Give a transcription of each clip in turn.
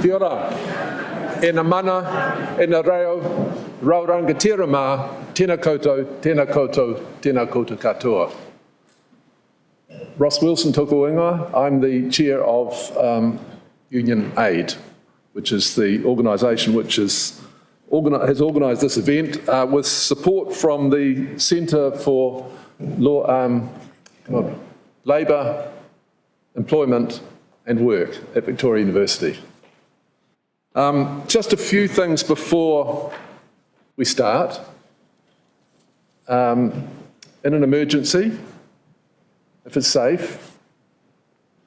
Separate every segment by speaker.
Speaker 1: Kia ora. E na mana, e na reo, raurangatira mā, tēnā koutou, tēnā koutou, tēnā koutou katoa. Ross Wilson tōku ingoa. I'm the chair of UnionAID, which is the organisation which has organised this event with support from the Centre for Labour, Employment and Work at Victoria University. Just a few things before we start. In an emergency, if it's safe,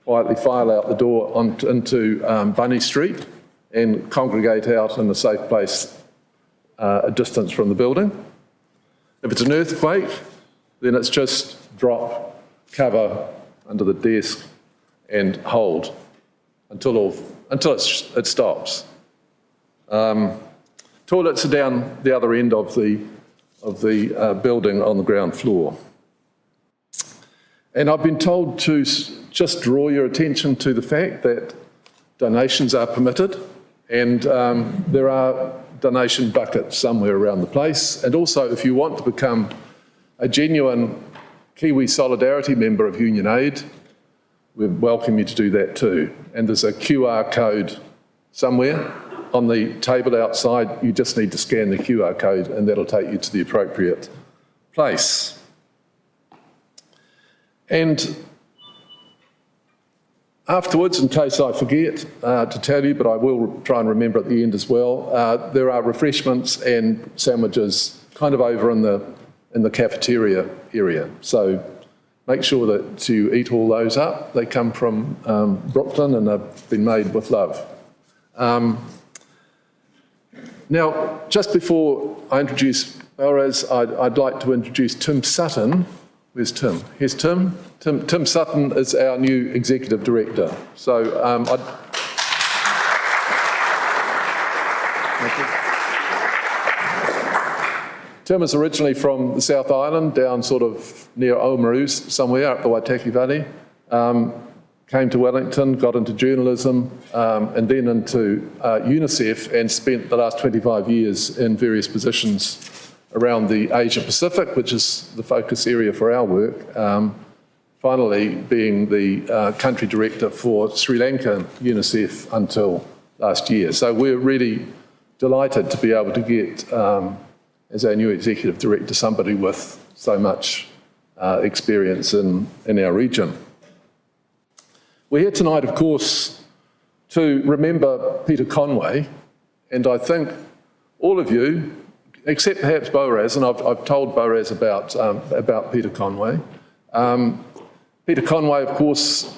Speaker 1: quietly file out the door into Bunny Street and congregate out in a safe place a distance from the building. If it's an earthquake, then it's just drop, cover under the desk and hold until it stops. Toilets are down the other end of the building on the ground floor. And I've been told to just draw your attention to the fact that donations are permitted, and there are donation buckets somewhere around the place. And also, if you want to become a genuine Kiwi Solidarity member of UnionAID, we welcome you to do that too. And there's a QR code somewhere on the table outside. You just need to scan the QR code and that'll take you to the appropriate place. And afterwards, in case I forget to tell you, but I will try and remember at the end as well, there are refreshments and sandwiches kind of over in the cafeteria area. So make sure that you eat all those up. They come from Brooklyn and have been made with love. Now, just before I introduce Behrouz, I'd like to introduce Tim Sutton. Where's Tim? Here's Tim. Tim Sutton is our new Executive Director. So Tim is originally from the South Island, down sort of near Oamaru, somewhere up the Waitaki Valley. Came to Wellington, got into journalism, and then into UNICEF, and spent the last 25 years in various positions around the Asia Pacific, which is the focus area for our work, finally being the country director for Sri Lanka UNICEF until last year. So we're really delighted to be able to get, as our new executive director, somebody with so much experience in our region. We're here tonight, of course, to remember Peter Conway, and I think all of you, except perhaps Behrouz, and I've told Behrouz about Peter Conway. Peter Conway, of course,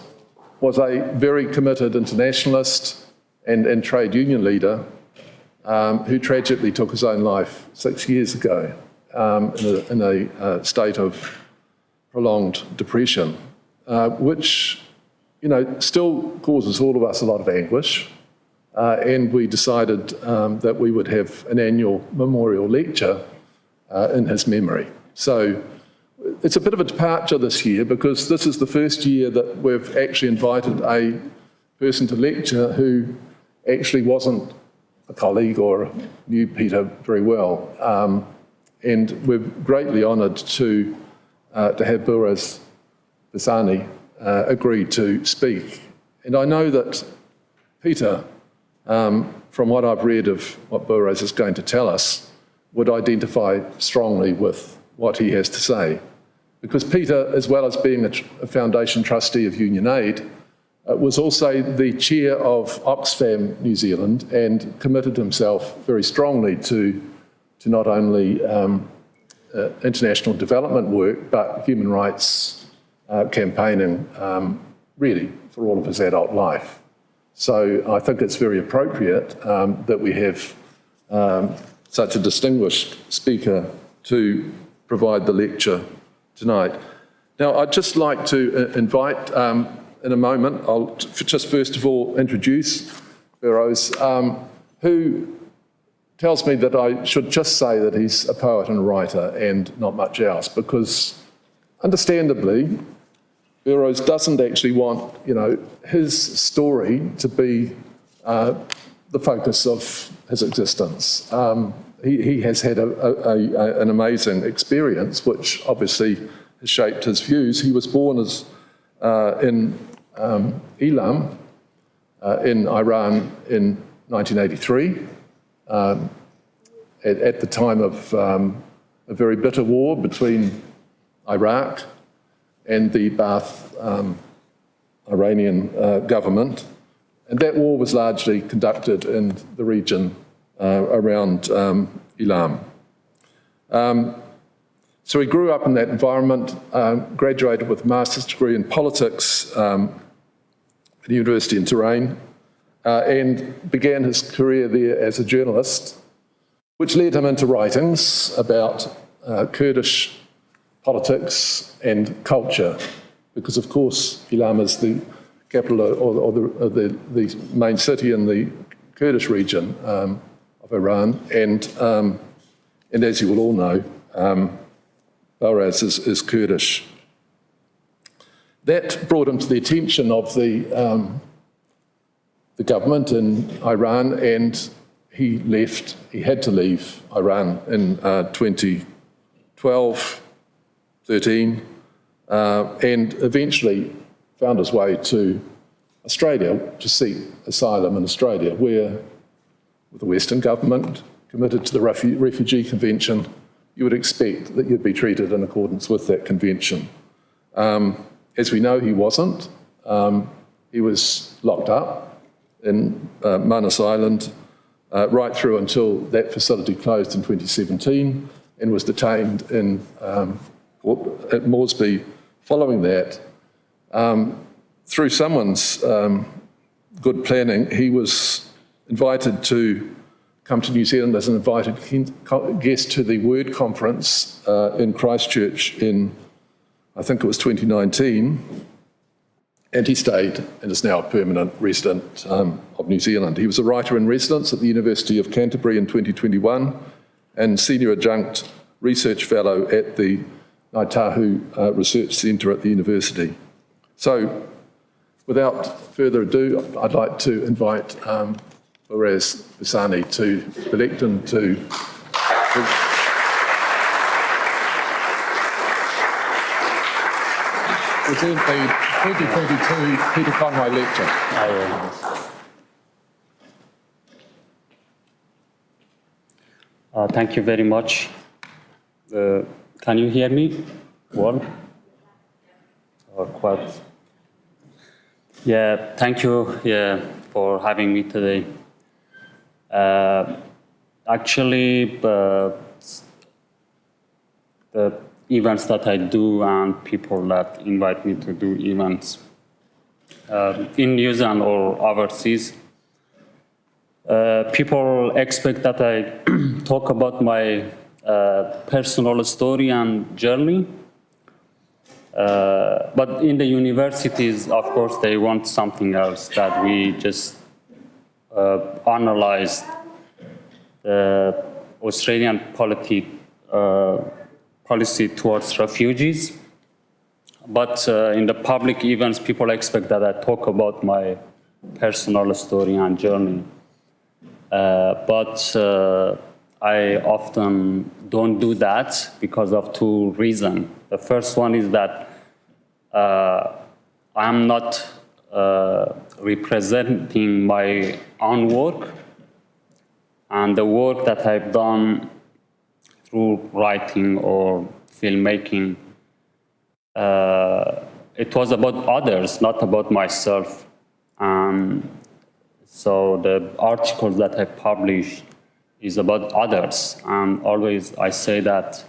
Speaker 1: was a very committed internationalist and trade union leader who tragically took his own life 6 years ago in a state of prolonged depression, which still causes all of us a lot of anguish. And we decided that we would have an annual memorial lecture in his memory. So it's a bit of a departure this year because this is the first year that we've actually invited a person to lecture who actually wasn't a colleague or knew Peter very well. And we're greatly honoured to have Behrouz Boochani agree to speak. And I know that Peter, from what I've read of what Behrouz is going to tell us, would identify strongly with what he has to say. Because Peter, as well as being a foundation trustee of UnionAID, was also the chair of Oxfam New Zealand and committed himself very strongly to not only international development work, but human rights campaigning, really, for all of his adult life. So I think it's very appropriate that we have such a distinguished speaker to provide the lecture tonight. Now, I'd just like to invite, in a moment, I'll just first of all introduce Behrouz, who tells me that I should just say that he's a poet and a writer and not much else, because understandably, Behrouz doesn't actually want, his story to be the focus of his existence. He has had an amazing experience, which obviously has shaped his views. He was born in Elam in Iran in 1983, at the time of a very bitter war between Iraq and the Ba'ath Iranian government. And that war was largely conducted in the region around Elam. So he grew up in that environment, graduated with a master's degree in politics at the University in Tehran, and began his career there as a journalist, which led him into writings about Kurdish politics and culture, because of course Elam is the capital or the main city in the Kurdish region of Iran, and as you will all know, Behrouz is Kurdish. That brought him to the attention of the government in Iran, and he had to leave Iran in 2012, 13, and eventually found his way to Australia to seek asylum in Australia, where, with the Western government committed to the Refugee Convention, you would expect that you'd be treated in accordance with that convention. As we know, he wasn't. He was locked up in Manus Island right through until that facility closed in 2017, and was detained at Moresby following that. Through someone's good planning, he was invited to come to New Zealand as an invited guest to the Word Conference in Christchurch in, I think it was 2019, and he stayed and is now a permanent resident of New Zealand. He was a writer in residence at the University of Canterbury in 2021 and senior adjunct research fellow at the Ngāi Tahu Research Centre at the university. So, without further ado, I'd like to invite Behrouz Boochani to the lectern to present the 2022 Peter Conway Lecture.
Speaker 2: Thank you very much. Can you hear me well? Or quite? Yeah, thank you for having me today. Actually, the events that I do and people that invite me to do events in New Zealand or overseas, people expect that I talk about my personal story and journey. But in the universities, of course, they want something else, that we just analyze the Australian policy towards refugees. But in the public events, people expect that I talk about my personal story and journey. But I often don't do that because of two reasons. The first one is that I'm not representing my own work, and the work that I've done through writing or filmmaking, it was about others, not about myself. So the articles that I publish is about others, and always I say that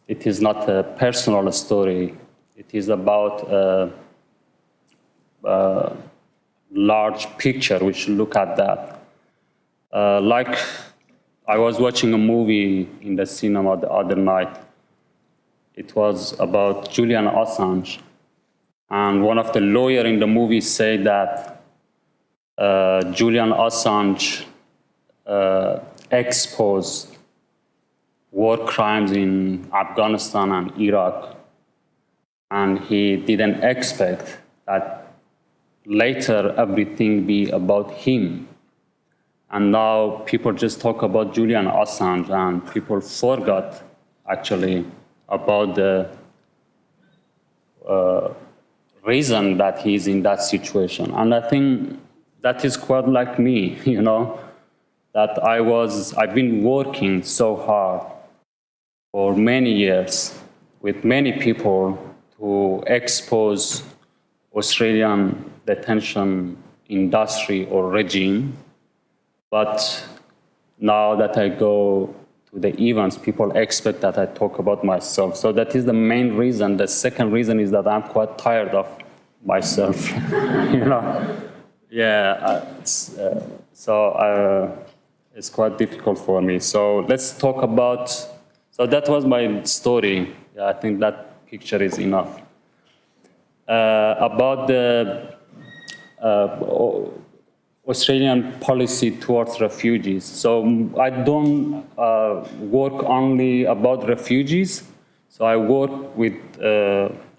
Speaker 2: it is not a personal story. It is about a large picture. We should look at that. Like I was watching a movie in the cinema the other night. It was about Julian Assange, and one of the lawyers in the movie said that Julian Assange exposed war crimes in Afghanistan and Iraq, and he didn't expect that later everything be about him. And now people just talk about Julian Assange, and people forgot actually about the reason that he's in that situation. And I think that is quite like me, you know, that I've been working so hard for many years with many people to expose Australian detention industry or regime. But now that I go to the events, people expect that I talk about myself. So that is the main reason. The second reason is that I'm quite tired of myself, you know. Yeah, it's quite difficult for me. So let's talk about, so that was my story. Yeah, I think that picture is enough. About the Australian policy towards refugees. So I don't work only about refugees. So I work with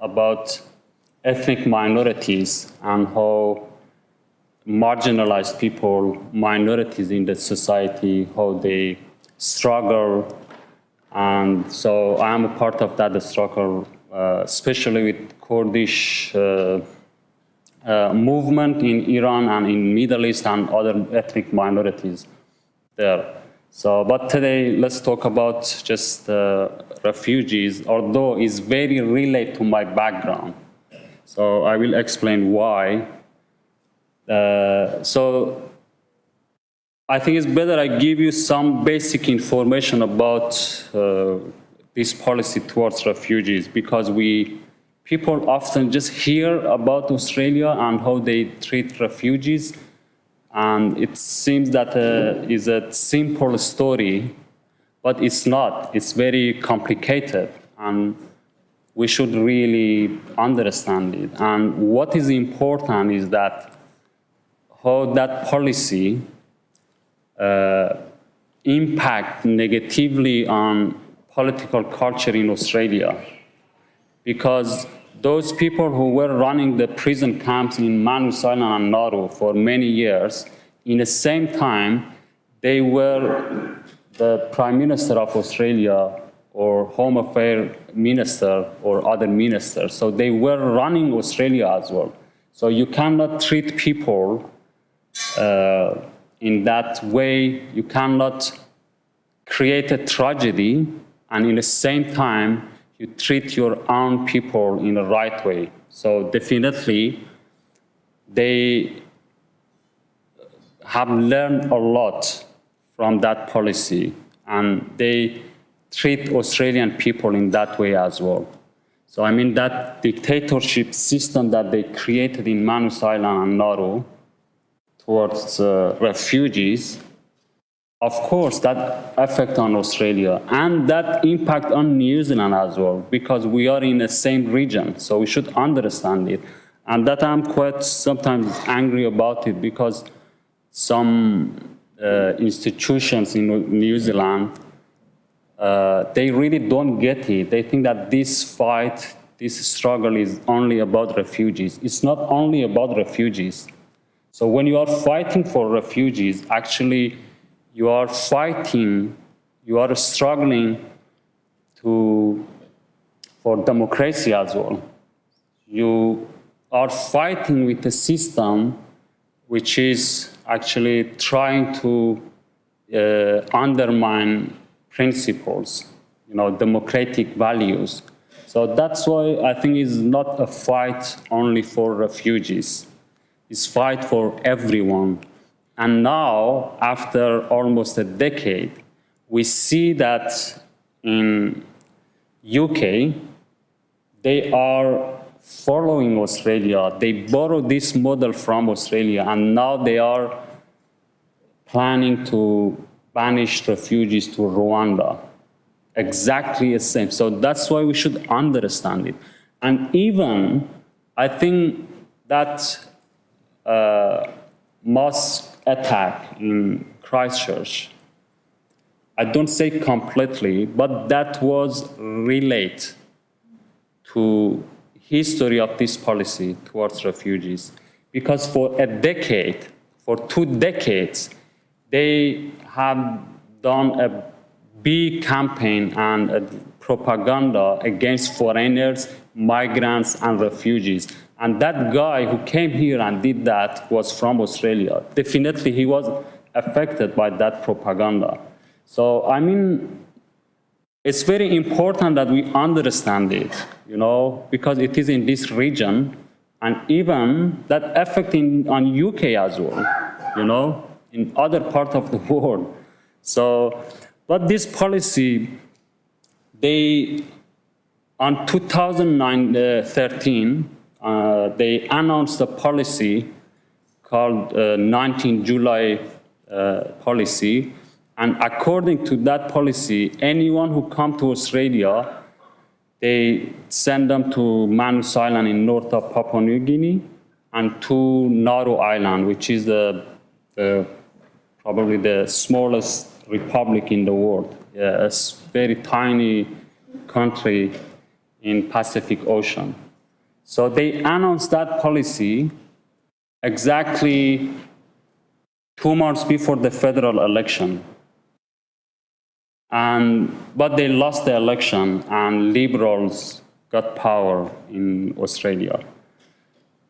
Speaker 2: about ethnic minorities and how marginalized people, minorities in the society, how they struggle. And so I am a part of that struggle, especially with Kurdish movement in Iran and in Middle East and other ethnic minorities there. So, but today let's talk about just refugees, although it's very related to my background. So I will explain why. So I think it's better I give you some basic information about this policy towards refugees, because people often just hear about Australia and how they treat refugees, and it seems that is a simple story, but it's not. It's very complicated, and we should really understand it. And what is important is that how that policy impact negatively on political culture in Australia, because those people who were running the prison camps in Manus Island and Nauru for many years, in the same time, they were the Prime Minister of Australia or Home Affairs Minister or other ministers. So they were running Australia as well. So you cannot treat people in that way. You cannot create a tragedy and in the same time you treat your own people in the right way. So definitely, they have learned a lot from that policy, and they treat Australian people in that way as well. So I mean, that dictatorship system that they created in Manus Island and Nauru towards refugees, of course, that affect on Australia, and that impact on New Zealand as well, because we are in the same region, so we should understand it. And that I'm quite sometimes angry about it, because some institutions in New Zealand, they really don't get it. They think that this fight, this struggle is only about refugees. It's not only about refugees. So when you are fighting for refugees, actually, you are fighting, you are struggling for democracy as well. You are fighting with a system which is actually trying to undermine principles, democratic values. So that's why I think it's not a fight only for refugees. It's a fight for everyone. And now, after almost a decade, we see that in UK, they are following Australia. They borrowed this model from Australia, and now they are planning to banish refugees to Rwanda. Exactly the same. So that's why we should understand it. And even, I think that mosque attack in Christchurch, I don't say completely, but that was related to history of this policy towards refugees. because for a decade, for 2 decades, they have done a big campaign and a propaganda against foreigners, migrants, and refugees. And that guy who came here and did that was from Australia. Definitely, he was affected by that propaganda. So, I mean, it's very important that we understand it, you know, because it is in this region, and even that affecting on UK as well, you know, in other parts of the world. So, but this policy, they, on 2013, they announced a policy called 19 July policy. And according to that policy, anyone who comes to Australia, they send them to Manus Island in north of Papua New Guinea and to Nauru Island, which is probably the smallest republic in the world. A very tiny country in Pacific Ocean. So they announced that policy exactly 2 months before the federal election. But they lost the election, and Liberals got power in Australia.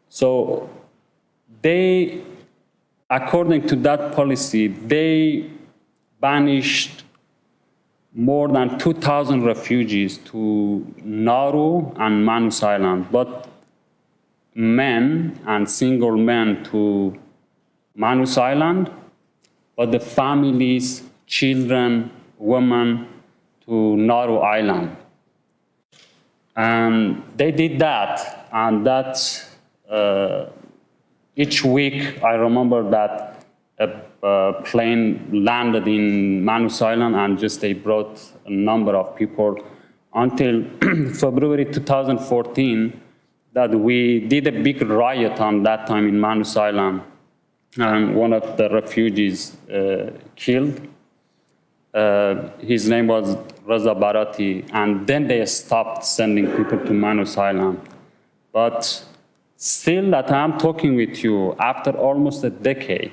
Speaker 2: So they, according to that policy, they banished more than 2,000 refugees to Nauru and Manus Island, but men and single men to Manus Island, but the families, children, women to Nauru Island. And they did that, and that's each week I remember that a plane landed in Manus Island, and just they brought a number of people until February 2014 that we did a big riot on that time in Manus Island, and one of the refugees killed. His name was Reza Barati, and then they stopped sending people to Manus Island. But still that I'm talking with you, after almost a decade,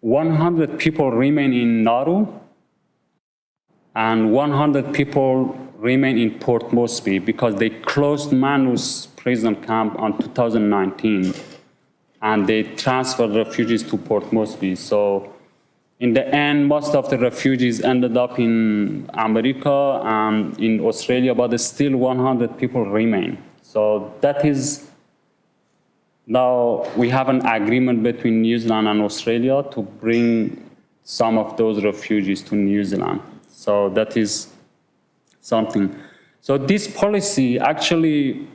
Speaker 2: 100 people remain in Nauru, and 100 people remain in Port Moresby because they closed Manus prison camp on 2019, and they transferred refugees to Port Moresby. So in the end, most of the refugees ended up in America and in Australia, but still 100 people remain. So that is, now we have an agreement between New Zealand and Australia to bring some of those refugees to New Zealand. So that is something. So this policy actually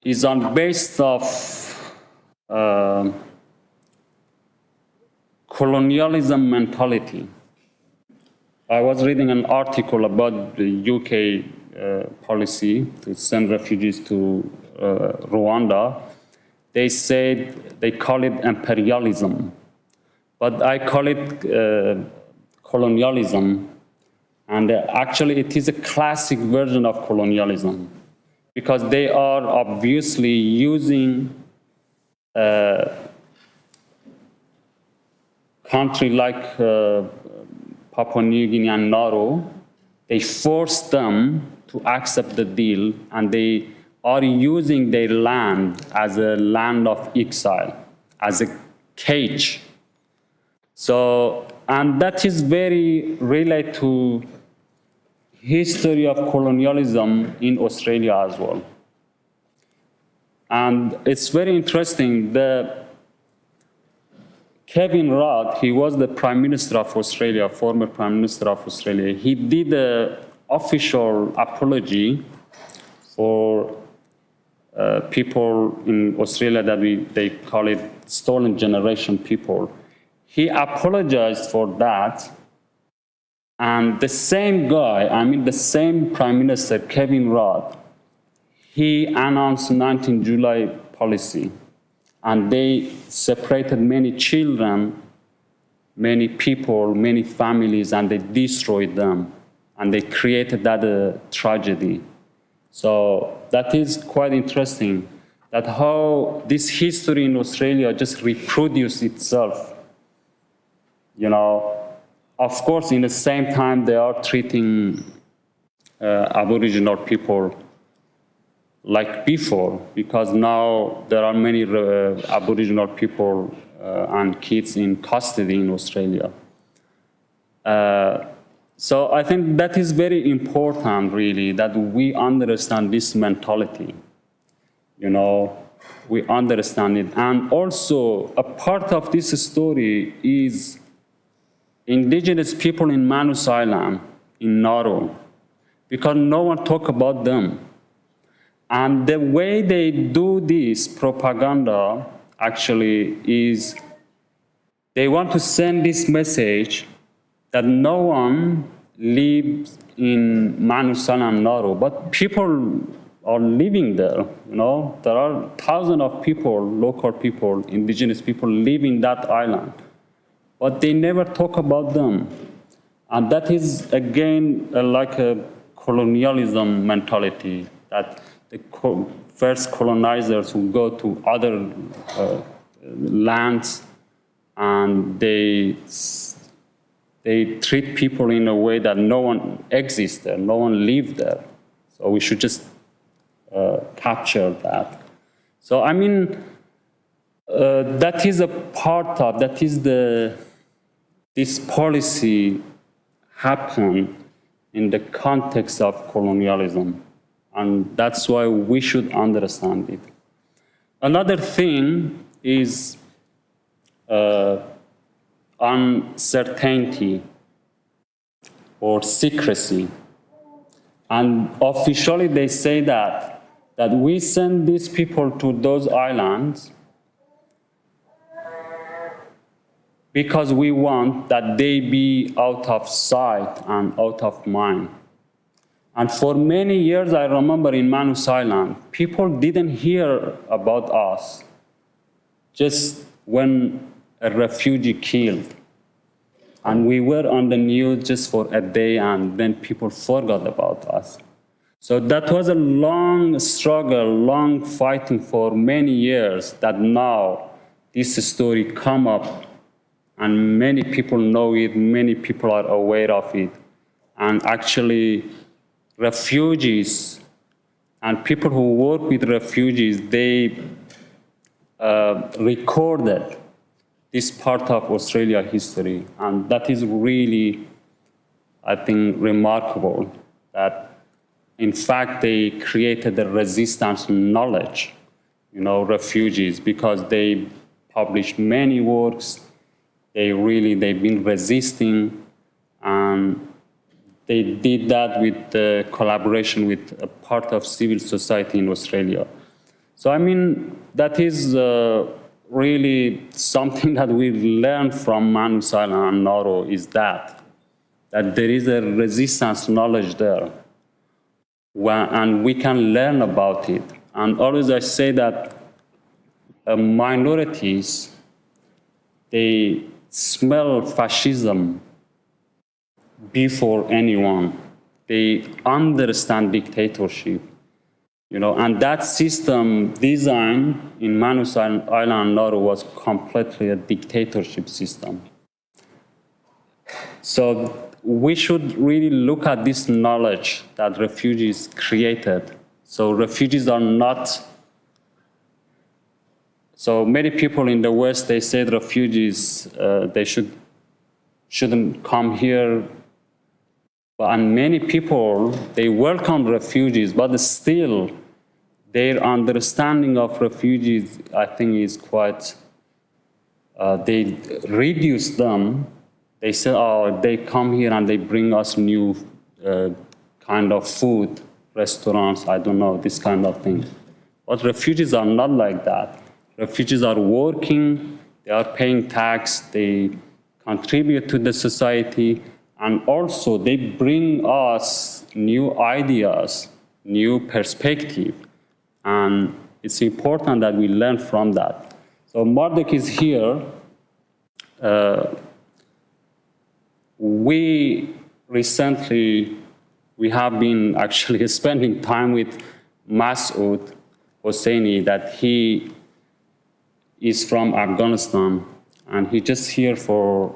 Speaker 2: is on base of colonialism mentality. I was reading an article about the UK policy to send refugees to Rwanda. They said, they call it imperialism, but I call it colonialism. And actually it is a classic version of colonialism, because they are obviously using country like Papua New Guinea and Nauru. They force them to accept the deal, and they are using their land as a land of exile, as a cage. So, and that is very related to history of colonialism in Australia as well. And it's very interesting. Kevin Rudd, he was the Prime Minister of Australia, former Prime Minister of Australia. He did an official apology for people in Australia that they call it stolen generation people. He apologized for that. And the same guy, I mean the same Prime Minister, Kevin Rudd, he announced 19 July policy. And they separated many children, many people, many families, and they destroyed them. And they created that tragedy. So that is quite interesting. that how this history in Australia just reproduced itself. You know, of course, in the same time, they are treating Aboriginal people like before, because now there are many Aboriginal people and kids in custody in Australia. So I think that is very important, really, that we understand this mentality. You know, we understand it. And also, a part of this story is indigenous people in Manus Island, in Nauru, because no one talk about them. And the way they do this propaganda actually is they want to send this message that no one lives in Manus Island, Nauru, but people are living there. You know, there are thousands of people, local people, indigenous people living that island, but they never talk about them. And that is, again, like a colonialism mentality, that the first colonizers who go to other lands and they treat people in a way that no one exists there, no one lives there. So we should just capture that. So I mean, that is a part of, that is this policy happened in the context of colonialism. And that's why we should understand it. Another thing is uncertainty or secrecy. And officially they say that we send these people to those islands because we want that they be out of sight and out of mind. And for many years, I remember in Manus Island, people didn't hear about us just when a refugee killed. And we were on the news just for a day, and then people forgot about us. So that was a long struggle, long fighting for many years, that now this story come up, and many people know it, many people are aware of it. And actually, refugees and people who work with refugees, they recorded this part of Australia history. And that is really, I think, remarkable, that in fact they created a resistance knowledge, you know, refugees, because they published many works. They've been resisting, and they did that with the collaboration with a part of civil society in Australia. So I mean, that is really something that we learned from Manus Island and Nauru, is that there is a resistance knowledge there, and we can learn about it. And always I say that minorities, they smell fascism before anyone. They understand dictatorship, you know, and that system design in Manus Island and Nauru was completely a dictatorship system. So we should really look at this knowledge that refugees created. So refugees are not, so many people in the West, they said refugees, they shouldn't come here. And many people, they welcome refugees, but still their understanding of refugees, I think, is quite, they reduce them. They say, oh, they come here and they bring us new kind of food, restaurants, I don't know, this kind of thing. But refugees are not like that. Refugees are working, they are paying tax, they contribute to the society, and also they bring us new ideas, new perspective. And it's important that we learn from that. So Marduk is here. We have been actually spending time with Masoud, Hosseini, that he is from Afghanistan, and he just here for,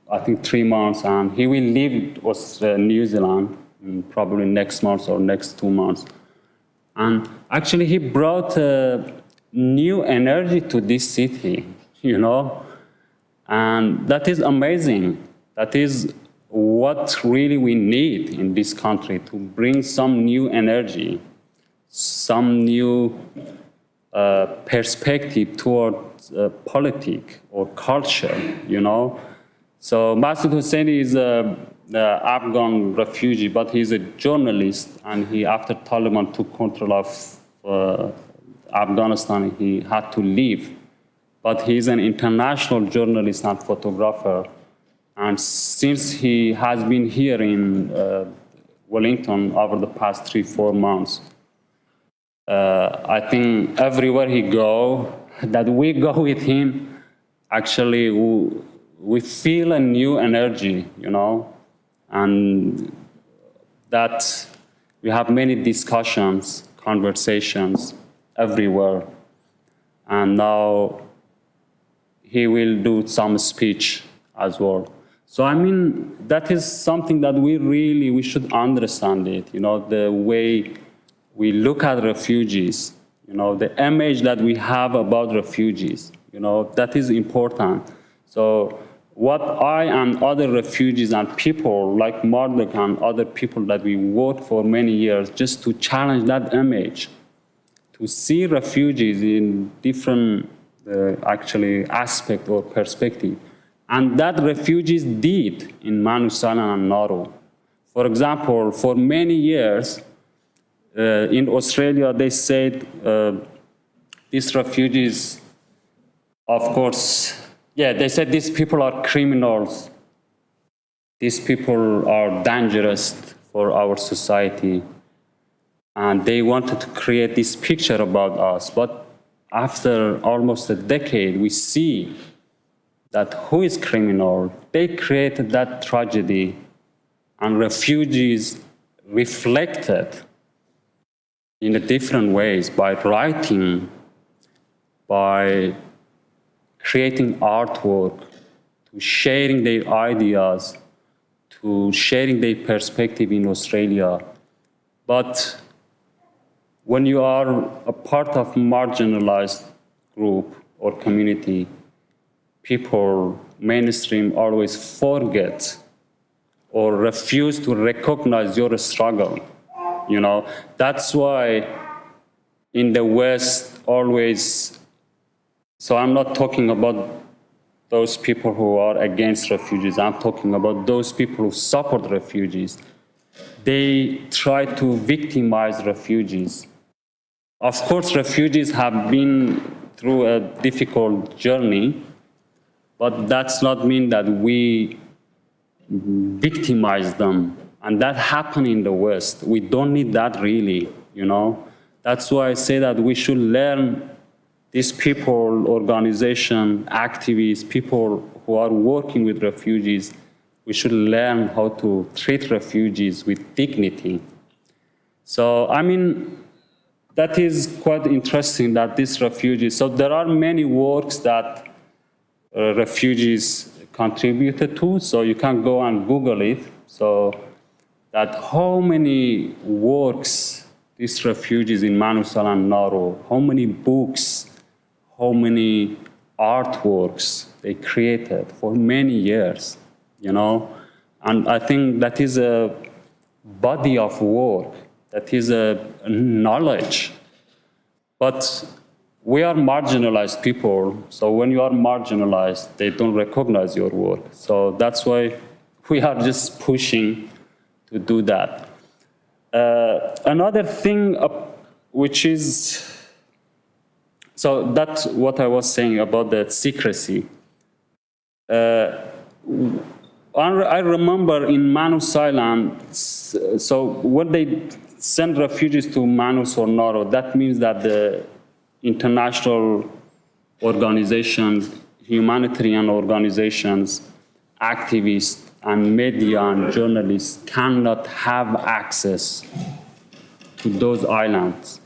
Speaker 2: I think, 3 months, and he will leave New Zealand probably next month or next 2 months. And actually, he brought new energy to this city, you know, and that is amazing. That is what really we need in this country, to bring some new energy, some new perspective towards politics or culture, you know. So Masood Hosseini is an Afghan refugee, but he's a journalist, and he, after Taliban took control of Afghanistan, he had to leave. But he's an international journalist and photographer. And since he has been here in Wellington over the past 3-4 months, I think everywhere he go, that we go with him, actually we feel a new energy, you know, and that we have many discussions, conversations everywhere. And now he will do some speech as well. So I mean, that is something that we should understand it, you know, the way we look at refugees, you know, the image that we have about refugees, you know, that is important. So what I and other refugees and people like Marduk and other people that we worked for many years just to challenge that image, to see refugees in different actually aspect or perspective. And that refugees did in Manus Island and Nauru. For example, for many years, in Australia, they said these refugees, of course, yeah, they said these people are criminals. These people are dangerous for our society. And they wanted to create this picture about us. But after almost a decade, we see that who is criminal? They created that tragedy, and refugees reflected in a different ways by writing, by creating artwork, to sharing their ideas, to sharing their perspective in Australia. But when you are a part of marginalized group or community, people, mainstream, always forget or refuse to recognize your struggle. You know, that's why in the West always, so I'm not talking about those people who are against refugees, I'm talking about those people who support refugees. They try to victimize refugees. Of course, refugees have been through a difficult journey, but that's not mean that we victimize them. And that happened in the West. We don't need that really, you know. That's why I say that we should learn, these people, organization, activists, people who are working with refugees, we should learn how to treat refugees with dignity. So, I mean, that is quite interesting that these refugees, so there are many works that refugees contributed to, so you can go and Google it. So that how many works these refugees in Manus Island and Nauru, how many books, how many artworks they created for many years, you know? And I think that is a body of work, that is a knowledge. But we are marginalized people, so when you are marginalized, they don't recognize your work. So that's why we are just pushing to do that. Another thing which is, so that's what I was saying about the secrecy. I remember in Manus Island, so when they send refugees to Manus or Nauru, that means that the international organizations, humanitarian organizations, activists, and media and journalists cannot have access to those islands.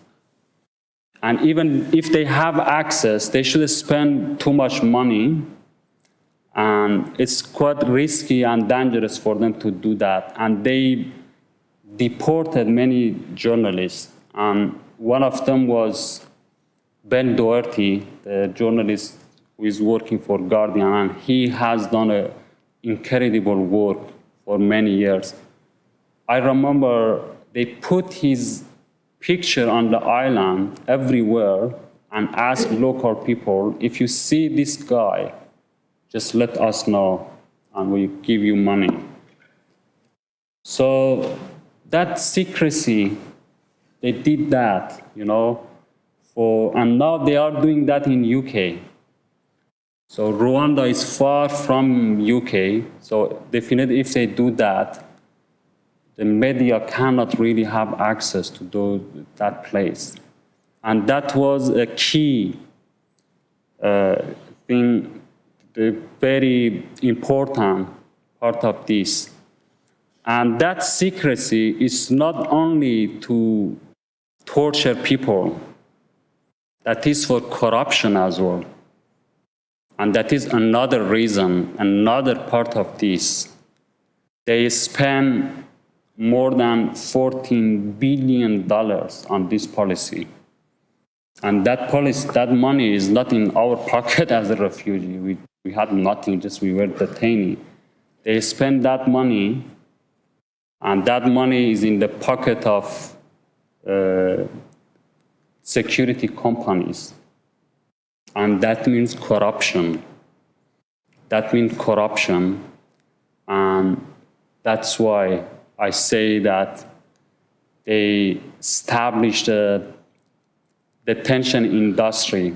Speaker 2: And even if they have access, they should spend too much money. And it's quite risky and dangerous for them to do that. And they deported many journalists. And one of them was Ben Doherty, the journalist who is working for Guardian. And he has done an incredible work for many years. I remember they put his picture on the island everywhere and asked local people, if you see this guy, just let us know and we'll give you money. So that secrecy, they did that, you know, and now they are doing that in UK. So Rwanda is far from UK, so definitely if they do that, the media cannot really have access to that place. And that was a key thing, the very important part of this. And that secrecy is not only to torture people, that is for corruption as well. And that is another reason, another part of this. They spend more than $14 billion on this policy. And that policy, that money is not in our pocket as a refugee. We had nothing, just we were detained. They spend that money, and that money is in the pocket of security companies. And that means corruption. That means corruption. And that's why I say that they established a detention industry.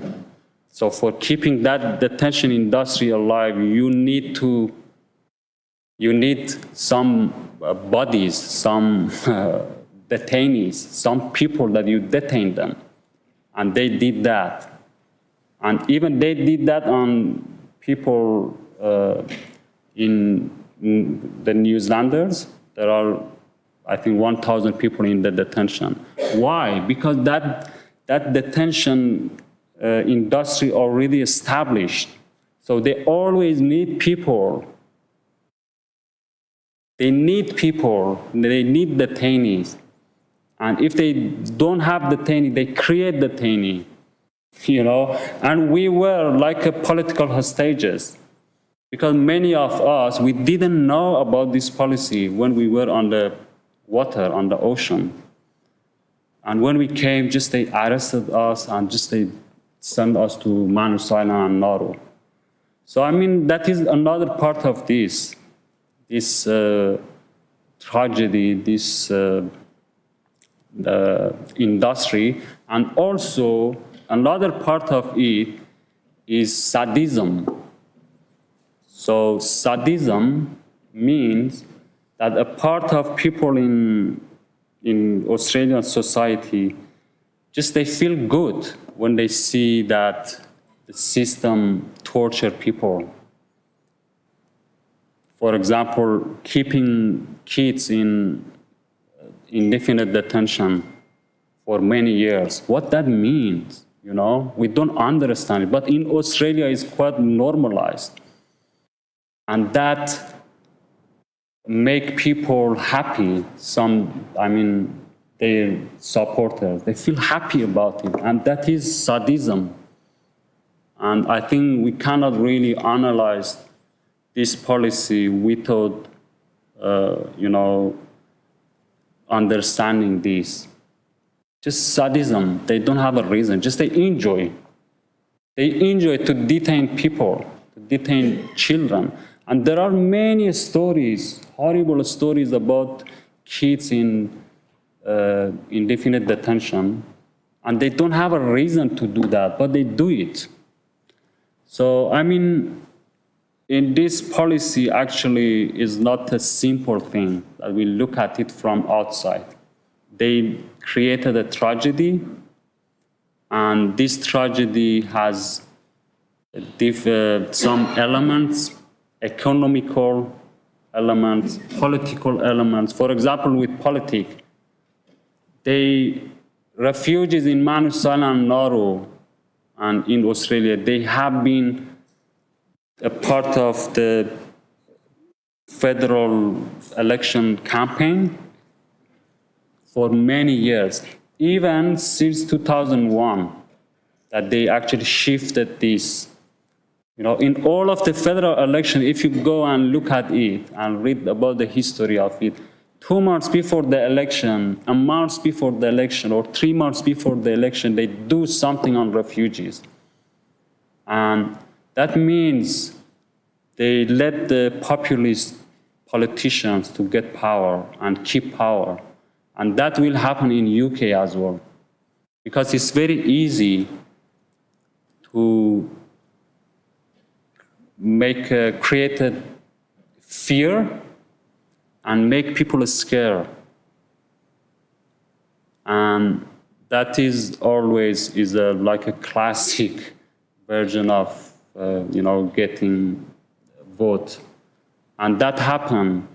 Speaker 2: So for keeping that detention industry alive, you need some bodies, some detainees, some people that you detain them. And they did that. And even they did that on people in the New Zealanders. There are, I think, 1,000 people in the detention. Why? Because that detention industry already established. So they always need people. They need people. They need detainees. And if they don't have detainees, they create detainees. You know, and we were like a political hostages, because many of us, we didn't know about this policy when we were on the water, on the ocean. And when we came, just they arrested us and just they sent us to Manus Island and Nauru. So I mean, that is another part of this tragedy, this industry, and also another part of it is sadism. So sadism means that a part of people in Australian society, just they feel good when they see that the system torture people. For example, keeping kids in indefinite detention for many years. What that means, you know, we don't understand it. But in Australia, it's quite normalized. And that make people happy. Their supporters, they feel happy about it. And that is sadism. And I think we cannot really analyze this policy without, understanding this. Just sadism, they don't have a reason, just they enjoy. They enjoy to detain people, to detain children. And there are many stories, horrible stories about kids in indefinite detention, and they don't have a reason to do that, but they do it. So, I mean, in this policy actually is not a simple thing that we look at it from outside. They created a tragedy, and this tragedy has some elements, economical elements, political elements. For example, with politics, they refugees in Manus Island, Nauru, and in Australia, they have been a part of the federal election campaign for many years, even since 2001, that they actually shifted this. You know, in all of the federal election, if you go and look at it and read about the history of it, 2 months before the election, a month before the election, or 3 months before the election, they do something on refugees. And that means they let the populist politicians to get power and keep power. And that will happen in UK as well. Because it's very easy to create a fear and make people scared. And that is always like a classic version of getting vote. And that happened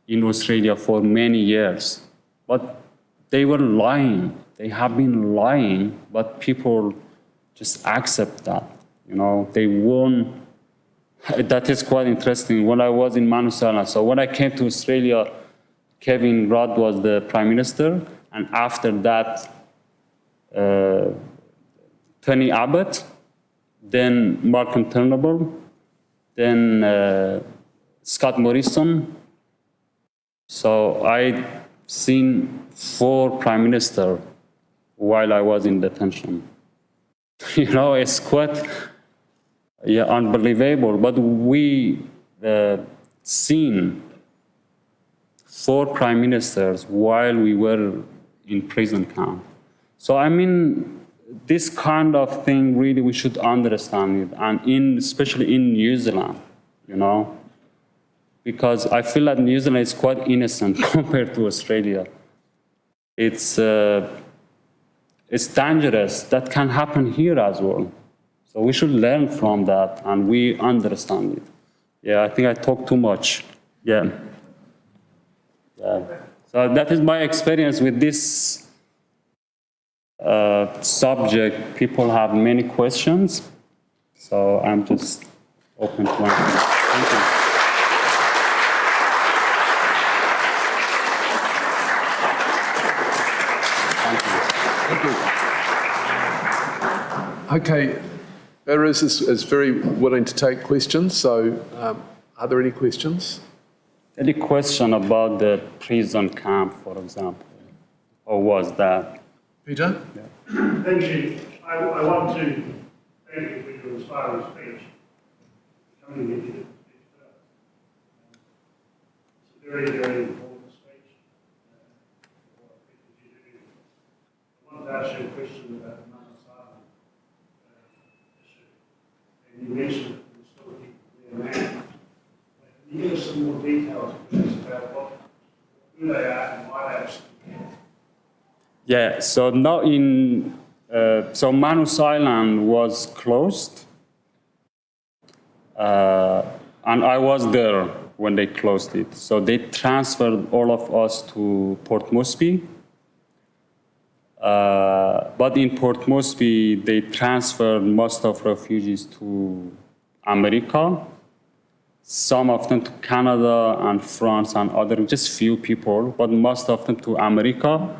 Speaker 2: in Australia for many years. But they were lying. They have been lying, but people just accept that. You know, they won. That is quite interesting. When I was in Manus Island, so when I came to Australia, Kevin Rudd was the Prime Minister, and after that, Tony Abbott, then Malcolm Turnbull, then Scott Morrison. So I seen 4 prime ministers while I was in detention. You know, it's quite unbelievable. But we seen 4 prime ministers while we were in prison camp. So I mean, this kind of thing really we should understand it, and especially in New Zealand, you know. Because I feel that New Zealand is quite innocent compared to Australia. It's dangerous. That can happen here as well. So we should learn from that, and we understand it. Yeah, I think I talk too much. Yeah. So that is my experience with this subject. People have many questions, so I'm just open to answer. Thank you.
Speaker 1: Okay, Behrouz is very willing to take questions, so are there any questions?
Speaker 2: Any question about the prison camp, for example? Or was that?
Speaker 1: Peter?
Speaker 3: Yeah. Thank you. I want to thank you for your inspiring speech. Coming with you to speak first. It's a very, very important speech. I want to ask you a question about the Manus Island issue. And you mentioned that there were still people there now. Can you give us some more details about who they are and why they are still there?
Speaker 2: Yeah, so now so Manus Island was closed, and I was there when they closed it. So they transferred all of us to Port Moresby, but in Port Moresby, they transferred most of refugees to America, some of them to Canada and France and other, just few people, but most of them to America,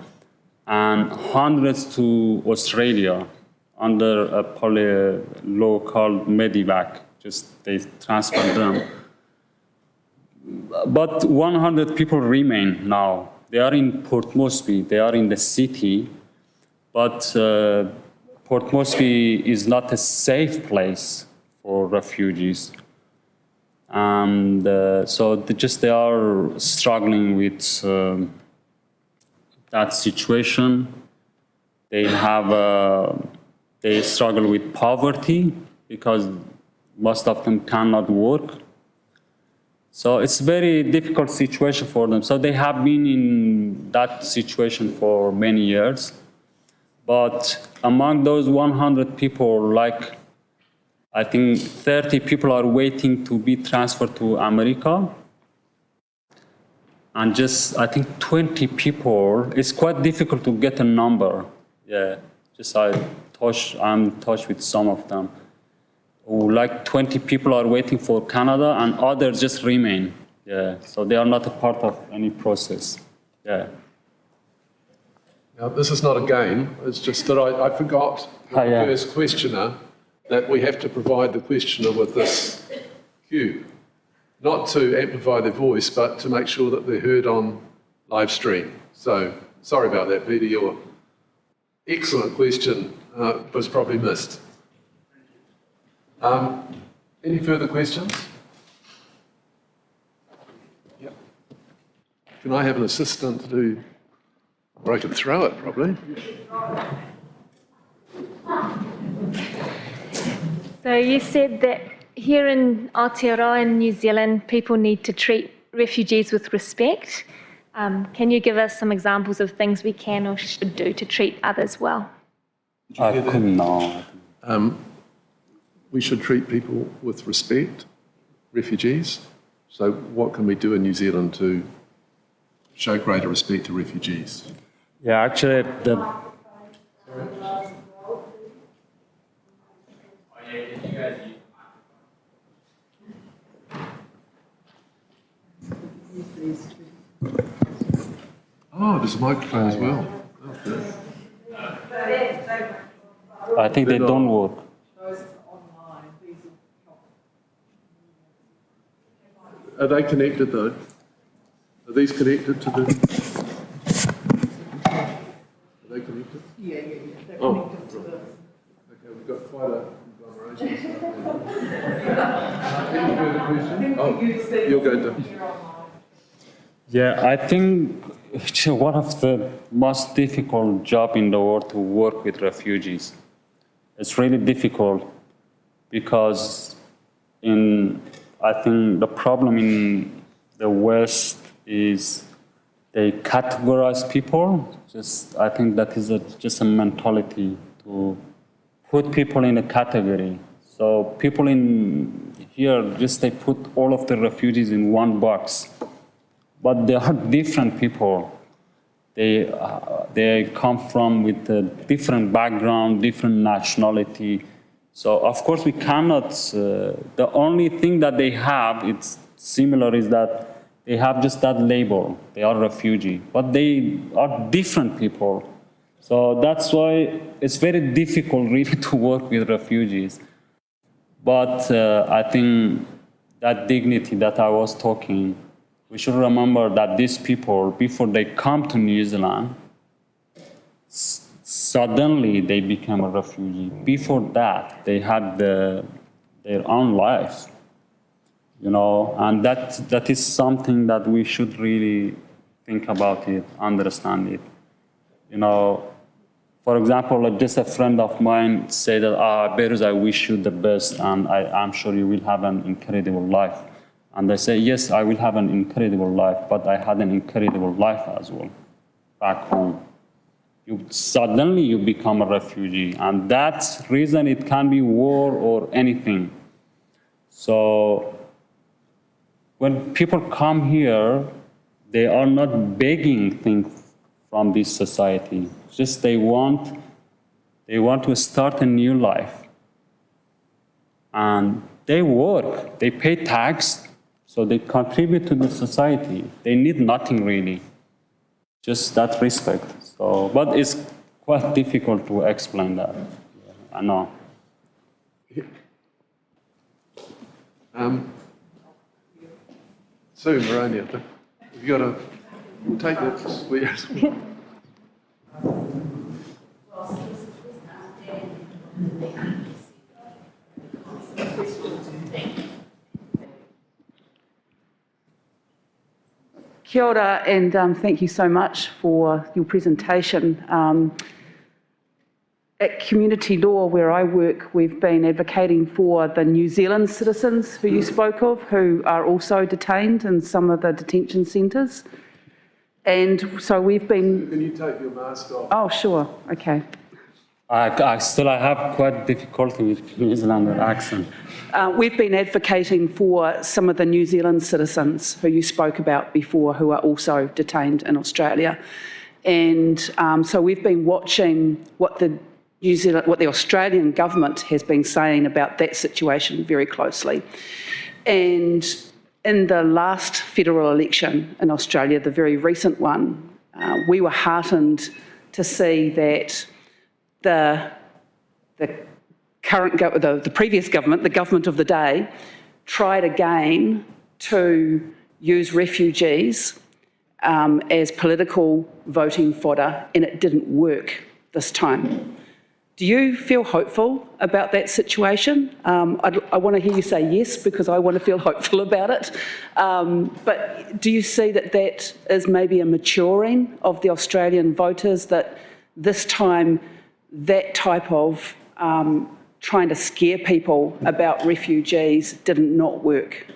Speaker 2: and hundreds to Australia under a law called Medivac. Just they transferred them. But 100 people remain now. They are in Port Moresby. They are in the city. But Port Moresby is not a safe place for refugees. And so they are struggling with that situation. They struggle with poverty because most of them cannot work. So it's a very difficult situation for them. So they have been in that situation for many years. But among those 100 people, like I think 30 people are waiting to be transferred to America. And just, I think 20 people, it's quite difficult to get a number, Yeah, just I'm in touch with some of them. Like 20 people are waiting for Canada and others just remain. Yeah, so they are not a part of any process. Yeah.
Speaker 1: Now, this is not a game, it's just that I forgot the first questioner that we have to provide the questioner with this cue. Not to amplify their voice, but to make sure that they're heard on live stream. So, sorry about that, Peter, your excellent question was probably missed. Any further questions? Yep. Can I have an assistant to, or I can throw it probably.
Speaker 4: So you said that here in Aotearoa in New Zealand, people need to treat refugees with respect. Can you give us some examples of things we can or should do to treat others well?
Speaker 2: I couldn't know.
Speaker 1: We should treat people with respect, refugees. So what can we do in New Zealand to show greater respect to refugees?
Speaker 2: Yeah, actually,
Speaker 1: Oh, there's a microphone as well. Okay.
Speaker 2: I think they don't work.
Speaker 1: Are they connected though? Are these connected to the... Are they connected?
Speaker 5: Yeah. They're
Speaker 1: connected to the... Okay, we've got quite a conglomeration. Any further questions? Oh, you're going to...
Speaker 2: Yeah, I think one of the most difficult jobs in the world to work with refugees. It's really difficult because I think the problem in the West is they categorize people. I think that is just a mentality to put people in a category. So people in here, they put all of the refugees in one box. But they are different people. They come from with a different background, different nationality. So of course we cannot, the only thing that they have, it's similar, is that they have just that label. They are refugee, but they are different people. So that's why it's very difficult really to work with refugees. But I think that dignity that I was talking, we should remember that these people, before they come to New Zealand, suddenly they became a refugee. Before that, they had their own life, and that is something that we should really think about it, understand it. For example, just a friend of mine said that, Behrouz, I wish you the best, and I'm sure you will have an incredible life. And I say, yes, I will have an incredible life, but I had an incredible life as well back home. Suddenly you become a refugee, and that's reason it can be war or anything. So when people come here, they are not begging things from this society. Just they want to start a new life. And they work, they pay tax, so they contribute to the society. They need nothing really, just that respect. So, but it's quite difficult to explain that. Yeah, I know.
Speaker 1: Sue, Maronia, you've got to take this.
Speaker 5: Kia ora, and thank you so much for your presentation. At Community Law, where I work, we've been advocating for the New Zealand citizens who you spoke of, who are also detained in some of the detention centres. And so we've been...
Speaker 1: Can you take your mask off?
Speaker 5: Oh, sure. Okay.
Speaker 2: I have quite difficulty with New Zealander accent.
Speaker 5: We've been advocating for some of the New Zealand citizens who you spoke about before, who are also detained in Australia. And so we've been watching what the Australian government has been saying about that situation very closely. And in the last federal election in Australia, the very recent one, we were heartened to see that the previous government, the government of the day, tried again to use refugees as political voting fodder, and it didn't work this time. Do you feel hopeful about that situation? I want to hear you say yes, because I want to feel hopeful about it. But do you see that that is maybe a maturing of the Australian voters, that this time that type of trying to scare people about refugees didn't not work?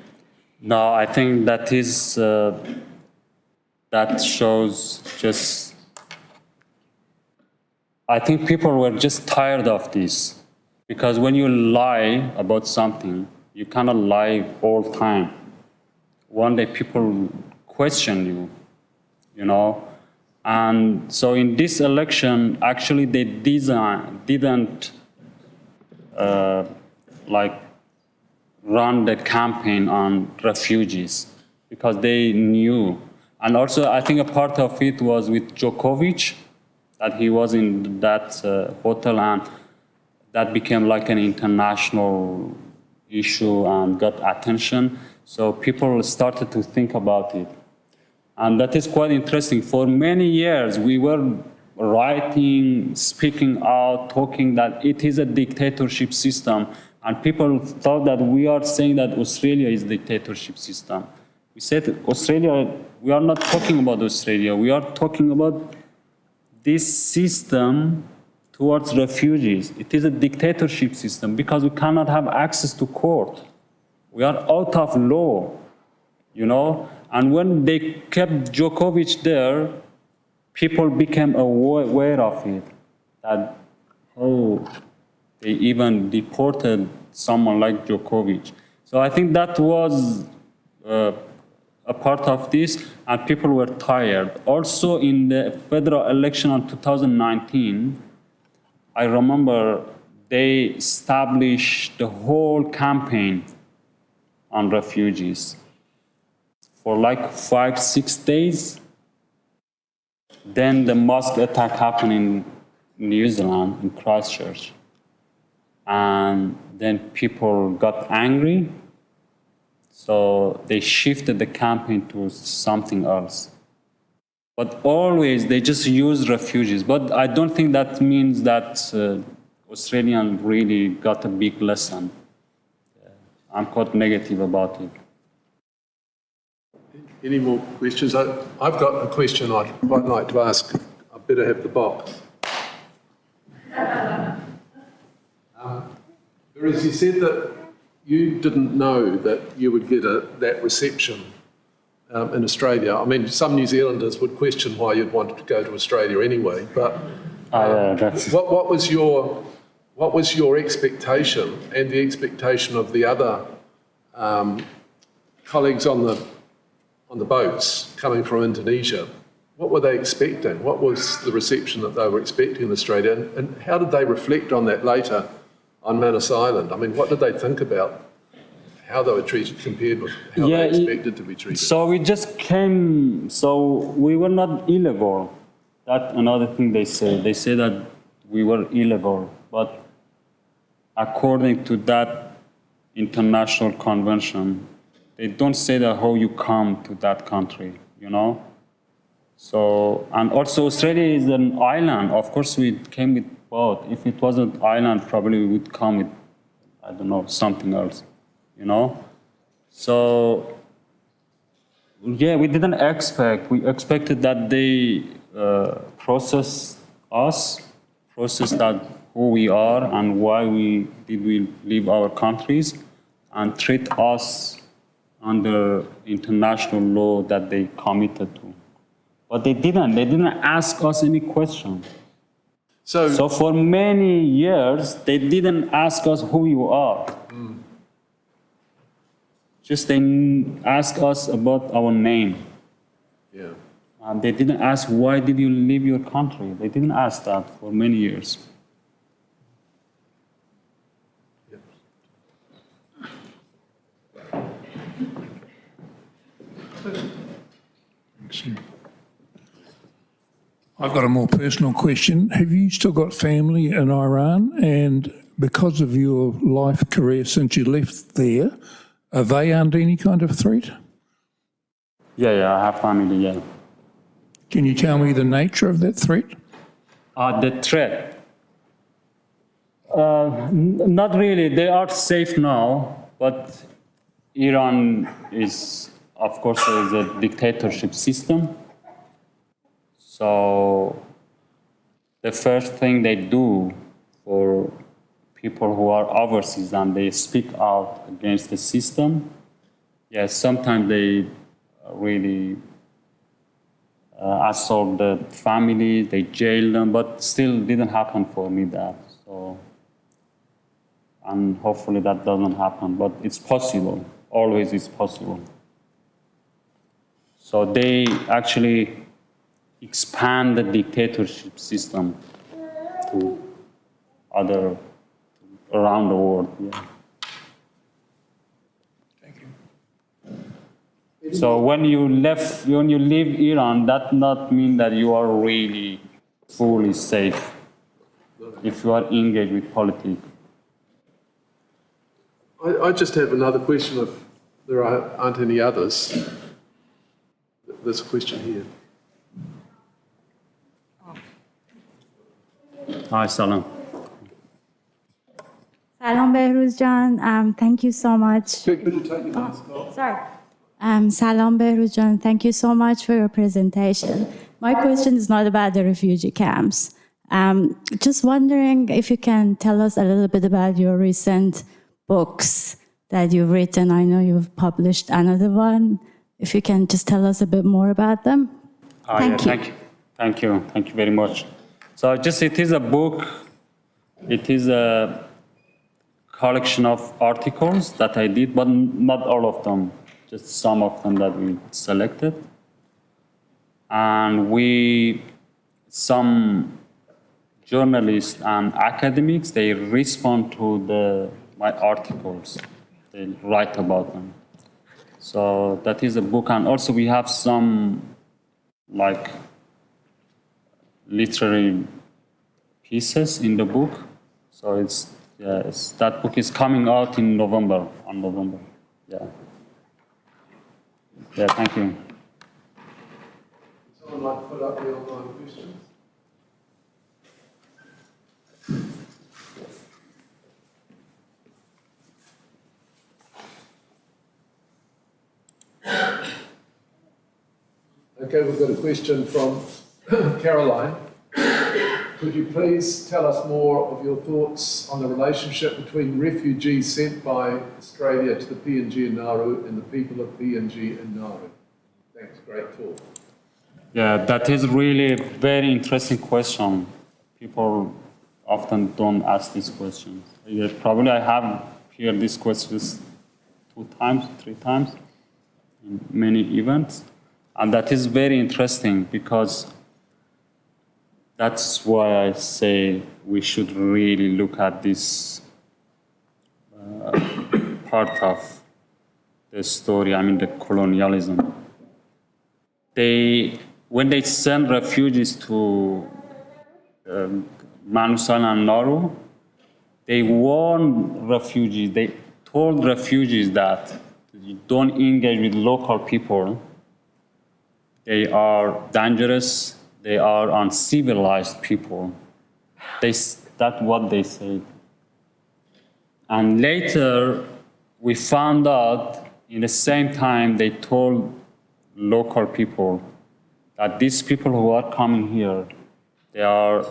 Speaker 2: No, I think that is, that shows just, I think people were just tired of this, because when you lie about something, you cannot lie all the time. One day people question you, you know, and so in this election, actually they didn't like run the campaign on refugees, because they knew. And also I think a part of it was with Djokovic, that he was in that hotel, and that became like an international issue and got attention. So people started to think about it. And that is quite interesting. For many years, we were writing, speaking out, talking that it is a dictatorship system. And people thought that we are saying that Australia is a dictatorship system. We said Australia, we are not talking about Australia. We are talking about this system towards refugees. It is a dictatorship system because we cannot have access to court. We are out of law, you know? And when they kept Djokovic there, people became aware of it, that, oh, they even deported someone like Djokovic. So I think that was a part of this, and people were tired. Also in the federal election of 2019, I remember they established the whole campaign on refugees for like 5-6 days. Then the mosque attack happened in New Zealand, in Christchurch. And then people got angry. So they shifted the campaign to something else. But always they just use refugees. But I don't think that means that Australians really got a big lesson. I'm quite negative about it.
Speaker 1: Any more questions? I've got a question I'd quite like to ask. I better have the box. Behrouz, you said that you didn't know that you would get that reception in Australia. I mean, some New Zealanders would question why you'd want to go to Australia anyway, but what was your expectation and the expectation of the other colleagues on the boats coming from Indonesia? What were they expecting? What was the reception that they were expecting in Australia? And how did they reflect on that later on Manus Island? I mean, what did they think about how they were treated compared with how they expected to be treated?
Speaker 2: So we just came, so we were not illegal. That's another thing they say. They say that we were illegal, but according to that international convention, they don't say that how you come to that country, you know? So, and also Australia is an island. Of course, we came with boat. If it wasn't island, probably we would come with, I don't know, something else, you know? So, yeah, we didn't expect. We expected that they process that who we are and why we leave our countries, and treat us under international law that they committed to. But they didn't ask us any question. So for many years, they didn't ask us who you are. Just they asked us about our name.
Speaker 1: Yeah.
Speaker 2: And they didn't ask, why did you leave your country? They didn't ask that for many years.
Speaker 6: I've got a more personal question. Have you still got family in Iran? And because of your life career since you left there, are they under any kind of threat?
Speaker 2: Yeah, I have family, yeah.
Speaker 6: Can you tell me the nature of that threat?
Speaker 2: The threat? Not really. They are safe now, but Iran is, of course, is a dictatorship system. So the first thing they do for people who are overseas and they speak out against the system, yes, sometimes they really assault the family, they jail them, but still didn't happen for me that. So, and hopefully that doesn't happen, but it's possible, always is possible. So they actually expand the dictatorship system to other, around the world, yeah. So when you leave Iran, that not mean that you are really fully safe if you are engaged with politics.
Speaker 1: I just have another question if there aren't any others. There's a question here.
Speaker 2: Hi, Salam.
Speaker 7: Salam Behrouz Jan, thank you so much.
Speaker 1: Could you take your mask off?
Speaker 7: Sorry. Salam Behrouz Jan, thank you so much for your presentation. My question is not about the refugee camps. Just wondering if you can tell us a little bit about your recent books that you've written. I know you've published another one. If you can just tell us a bit more about them. Thank you.
Speaker 2: Thank you very much. So it is a book. It is a collection of articles that I did, but not all of them, just some of them that we selected. And some journalists and academics, they respond to my articles. They write about them. So that is a book. And also we have some like literary pieces in the book. So that book is coming out in November, on November. Yeah. Yeah, thank you.
Speaker 1: Someone like to put up the online questions? Okay, we've got a question from Caroline. Could you please tell us more of your thoughts on the relationship between refugees sent by Australia to the PNG in Nauru and the people of PNG in Nauru? Thanks, great talk.
Speaker 2: Yeah, that is really a very interesting question. People often don't ask these questions. Yeah, probably I have heard these questions 2 times, 3 times in many events. And that is very interesting because that's why I say we should really look at this part of the story, I mean the colonialism. When they send refugees to Manusal and Nauru, they warned refugees, they told refugees that you don't engage with local people. They are dangerous. They are uncivilized people. That's what they said. And later, we found out, in the same time, they told local people that these people who are coming here, they are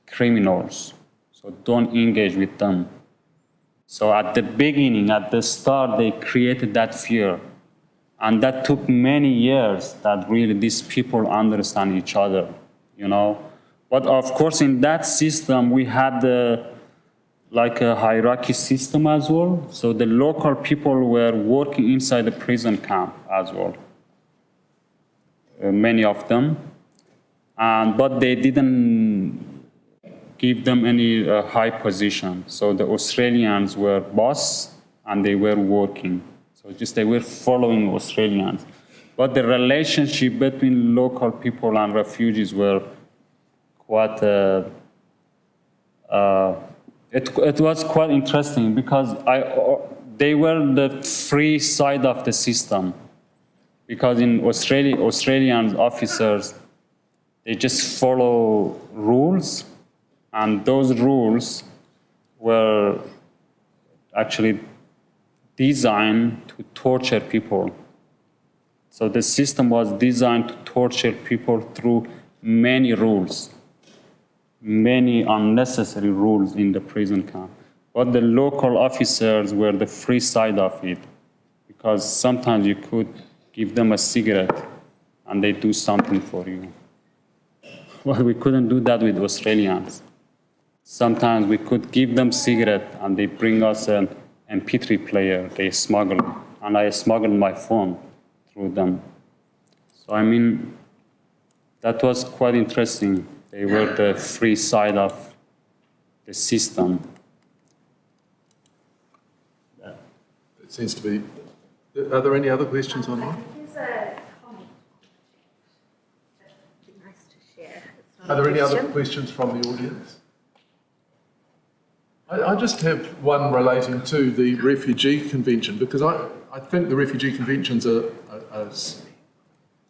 Speaker 2: criminals. So don't engage with them. So at the beginning, at the start, they created that fear. And that took many years that really these people understand each other, you know. But of course, in that system, we had like a hierarchy system as well. So the local people were working inside the prison camp as well. many of them, but they didn't give them any high position. So the Australians were boss and they were working. So just they were following Australians. But the relationship between local people and refugees were quite, it was quite interesting because they were the free side of the system. Because in Australia, Australian officers, they just follow rules, and those rules were actually designed to torture people. So the system was designed to torture people through many rules, many unnecessary rules in the prison camp. But the local officers were the free side of it, because sometimes you could give them a cigarette and they do something for you. Well, we couldn't do that with Australians. Sometimes we could give them cigarette and they bring us an MP3 player, they smuggle, and I smuggled my phone through them. So I mean, that was quite interesting. They were the free side of the system.
Speaker 1: It seems to be. Are there any other questions online?
Speaker 8: There's a comment. That'd be nice to share. It's not
Speaker 1: Are there
Speaker 8: a
Speaker 1: any other
Speaker 8: question.
Speaker 1: questions from the audience? I just have one relating to the Refugee Convention, because I think the Refugee Convention's a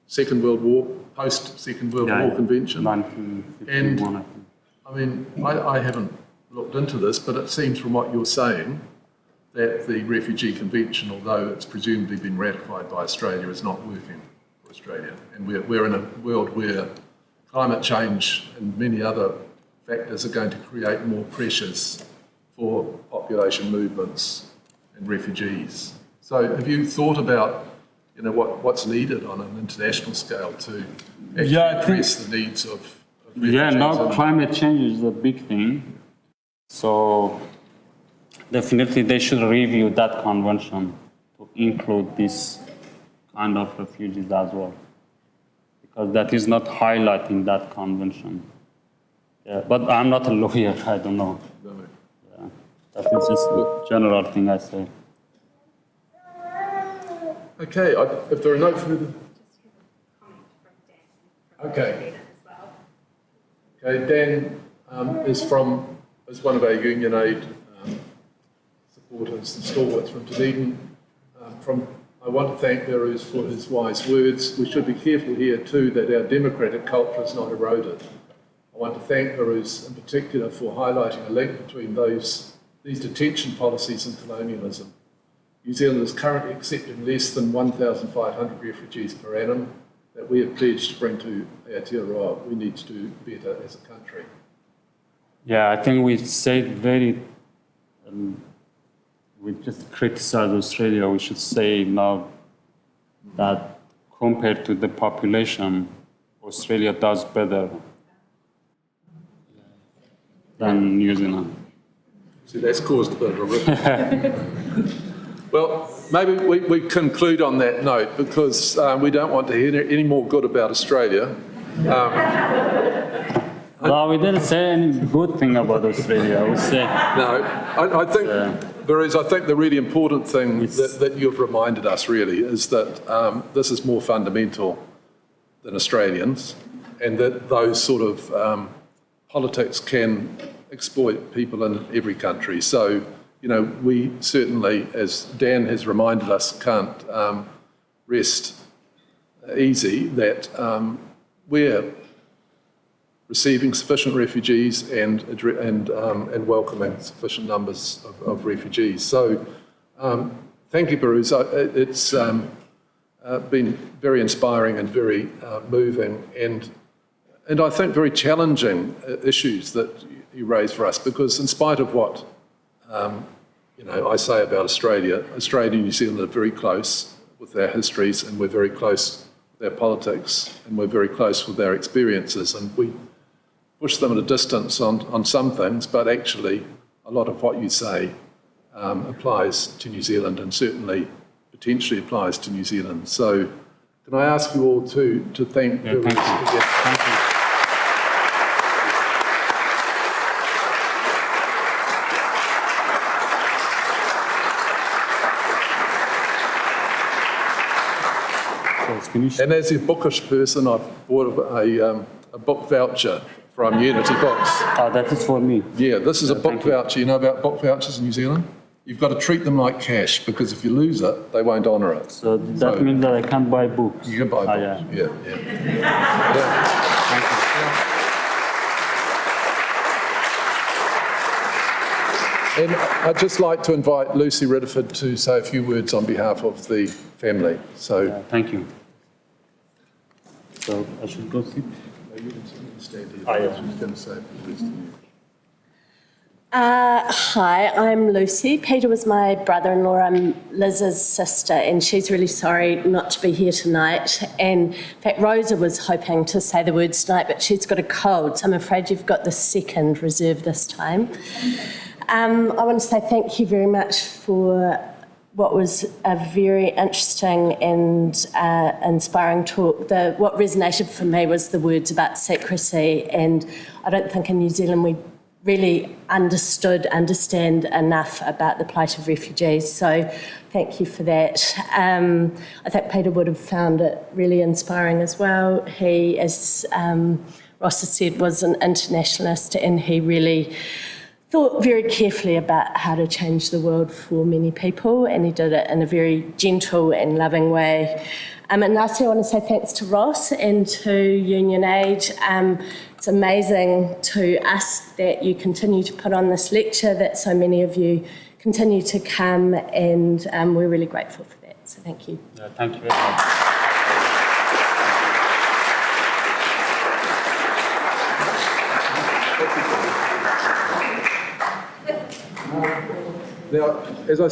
Speaker 1: Second World War, post-Second World War convention.
Speaker 2: 1951, I think.
Speaker 1: I mean, I haven't looked into this, but it seems from what you're saying that the Refugee Convention, although it's presumably been ratified by Australia, is not working for Australia. And we're in a world where climate change and many other factors are going to create more pressures for population movements and refugees. So have you thought about, you know, what's needed on an international scale to actually address the needs of refugees?
Speaker 2: Yeah, now climate change is a big thing. So definitely they should review that convention to include this kind of refugees as well, because that is not highlighting that convention. Yeah, but I'm not a lawyer, I don't know.
Speaker 1: No.
Speaker 2: Yeah, that is just a general thing I say.
Speaker 1: Okay, if there are no further...
Speaker 8: Comment from Dan.
Speaker 1: Okay. Okay, Dan is one of our UnionAID supporters and stalwarts from Dunedin. I want to thank Behrouz for his wise words. We should be careful here too that our democratic culture is not eroded. I want to thank Behrouz in particular for highlighting a link between these detention policies and colonialism. New Zealand is currently accepting less than 1,500 refugees per annum that we have pledged to bring to Aotearoa. We need to do better as a country.
Speaker 2: Yeah, I think we say very, we just criticize Australia. We should say now that compared to the population, Australia does better than New Zealand.
Speaker 1: So that's caused a bit of a rift. Well, maybe we conclude on that note, because we don't want to hear any more good about Australia.
Speaker 2: Well, we didn't say any good thing about Australia. We say
Speaker 1: No, I think, Behrouz, I think the really important thing that you've reminded us really is that this is more fundamental than Australians, and that those sort of politics can exploit people in every country. So, you know, we certainly, as Dan has reminded us, can't rest easy that we're receiving sufficient refugees and welcoming sufficient numbers of refugees. So, thank you, Behrouz. It's been very inspiring and very moving, and I think very challenging issues that you raised for us, because in spite of what you know, I say about Australia and New Zealand are very close with their histories, and we're very close with our politics, and we're very close with our experiences, and we push them at a distance on some things, but actually a lot of what you say applies to New Zealand, and certainly potentially applies to New Zealand. So Can I ask you all to thank
Speaker 2: Yeah, thank you.
Speaker 1: again?
Speaker 2: Thank you. So it's finished.
Speaker 1: And as a bookish person, I've bought a book voucher from Unity Books.
Speaker 2: That is for me.
Speaker 1: Yeah, this is a book
Speaker 2: thank you.
Speaker 1: voucher. You know about book vouchers in New Zealand? You've got to treat them like cash, because if you lose it, they won't honour it.
Speaker 2: So that means that I can't buy books.
Speaker 1: You can buy books.
Speaker 2: Yeah.
Speaker 1: Yeah.
Speaker 2: Thank you.
Speaker 1: And I'd just like to invite Lucy Redford to say a few words on behalf of the family. So,
Speaker 2: Yeah, thank you. So I should go sit.
Speaker 1: you can stand here.
Speaker 2: Oh, yeah.
Speaker 1: I was going to say this to you.
Speaker 9: Hi, I'm Lucy. Peter was my brother-in-law. I'm Liz's sister, and she's really sorry not to be here tonight. And in fact, Rosa was hoping to say the words tonight, but she's got a cold, so I'm afraid you've got the second reserved this time. I want to say thank you very much for what was a very interesting and inspiring talk. What resonated for me was the words about secrecy, and I don't think in New Zealand we really understand enough about the plight of refugees. So thank you for that. I think Peter would have found it really inspiring as well. He, as Ross has said, was an internationalist, and he really thought very carefully about how to change the world for many people, and he did it in a very gentle and loving way. And lastly, I want to say thanks to Ross and to UnionAID. It's amazing to us that you continue to put on this lecture, that so many of you continue to come, and we're really grateful for that. So thank you.
Speaker 2: Yeah, thank you very much.
Speaker 1: Now, as I